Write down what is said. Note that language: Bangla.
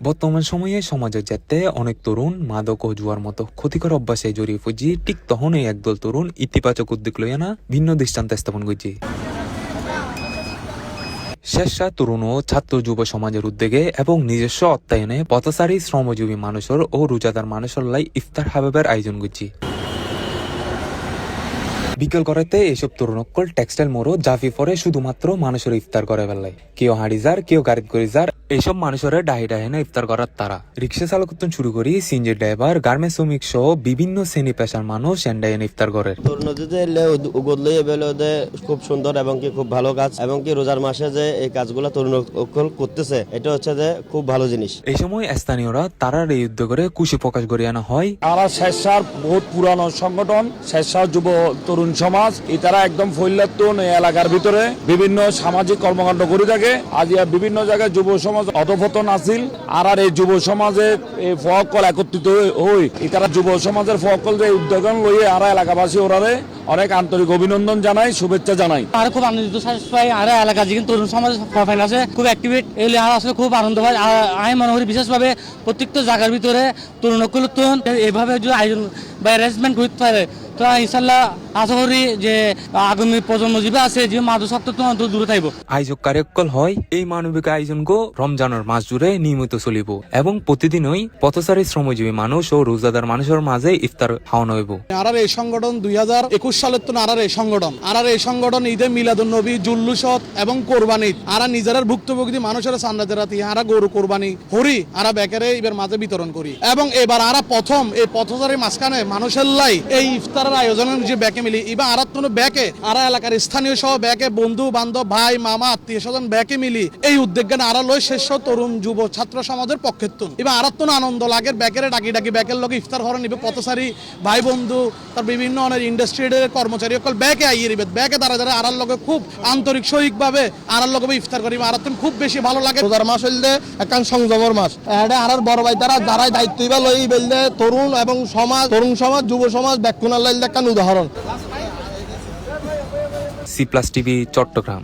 বর্তমান সময়ে সমাজে যেতে অনেক তরুণ মাদক ও জুয়ার মতো ক্ষতিকর অভ্যাসে জড়িয়ে পড়ছি। ঠিক তখনই একদল তরুণ ইতিবাচক উদ্যোগ লইয়া না ভিন্ন দৃষ্টান্ত স্থাপন করছি। স্বেচ্ছা তরুণ ও ছাত্র যুব সমাজের উদ্যোগে এবং নিজস্ব অর্থায়নে পথচারী শ্রমজীবী মানুষের ও রোজাদার মানুষের লাই ইফতার হাবেবের আয়োজন করছি। বিকেল করাতে এইসব তরুণকল টেক্সটাইল মোড়ো জাফি পরে শুধুমাত্র মানুষের ইফতার করে ফেললাই। কেউ হাঁড়ি যার, কেউ গাড়িত করে যার, এইসব মানুষের ডাহি ডাহিনে ইফতার করার তারা। রিক্সা চালক শুরু করি সিএনজি ড্রাইভার, গার্মেন্টস শ্রমিক সহ বিভিন্ন শ্রেণী পেশার মানুষ এন্ডাইনে ইফতার করে। খুব সুন্দর এবং কি খুব ভালো কাজ, এবং কি রোজার মাসে যে এই কাজগুলো তরুণ করতেছে, এটা হচ্ছে যে খুব ভালো জিনিস। এই সময় স্থানীয়রা তারার এই উদ্যোগে খুশি প্রকাশ করে আনা হয়। আমরা স্বেচ্ছার বহুত পুরানো সংগঠন স্বেচ্ছা যুব তরুণ সমাজ, তারা একদম ফৈলাতুন এলাকার ভিতরে বিভিন্ন সামাজিক কর্মকাণ্ড করে থাকে। আজ বিভিন্ন জায়গায় যুব সমাজ অধপতন আছিল, আর এই যুব সমাজের এই ফকল একত্রিত হই, তারা যুব সমাজের ফকল যে উদ্যোগ লইয়ে আর এলাকাবাসী ওরারে অনেক আন্তরিক অভিনন্দন জানাই, শুভেচ্ছা জানাই। আর খুব আনন্দিত পাই, আর এলাকা যে তরুণ সমাজ আছে খুব অ্যাক্টিভেট, এগুলি আর আসলে খুব আনন্দ পাই। আমি মনে করি বিশেষভাবে প্রত্যেকটা জায়গার ভিতরে তরুণ এভাবে যদি আয়োজন বা অ্যারেঞ্জমেন্ট করতে পারে, তো ইনশাল্লাহ আশা করি যে আগামী প্রজন্ম জীবে আছে যে মাদকাসক্ত দূরে থাকবো। আয়োজক কার্যকল হয় এই মানবিক আয়োজন গো রমজানের মাস জুড়ে নিয়মিত চলিব এবং প্রতিদিনই পথচারী শ্রমজীবী মানুষ ও রোজাদার মানুষের মাঝে ইফতার খাওয়ানো হইব। আর এই সংগঠন 2021 সালের তো আর এই সংগঠন ঈদে মিলাদুন্নবী, জুল্লুসত এবং কোরবানি আর নিজের ভুক্তভোগী মানুষের সান্নাতে রাতি আর গরু কোরবানি হরি আর বেকারে এবার মাঝে বিতরণ করি। এবং এবার আর প্রথম এই পথচারী মাঝখানে মানুষের লাই এই ইফতারের আয়োজনের যে ব্যাকে মিলি এবার আর ব্যাকে আর এলাকার স্থানীয় সহ ব্যাকে বন্ধু বান্ধব ভাই মামা আত্মীয় স্বজন ব্যাকে মিলি এই উদ্যোগ আর লই শেষ তরুণ যুব ছাত্র সমাজের পক্ষে এবার আর আনন্দ লাগে ব্যাকের ডাকি ব্যাকের লোক ইফতার হরে নিবে পথচারী ভাই বন্ধু তার বিভিন্ন অনেক ইন্ডাস্ট্রির কর্মচারী সকল ব্যাকে আইয়ে নিবে ব্যাকে দ্বারা আর লগে খুব আন্তরিক সহিক ভাবে আর লগে ইফতার করি আর খুব বেশি ভালো লাগে। রোজার মাস হইলে একখান সংযমের মাস, আর বড় ভাই তারা যারাই দায়িত্ব লই বললে তরুণ এবং সমাজ যুব সমাজ ব্যাকুনার লাইল একখান উদাহরণ। C+ TV Chittagong.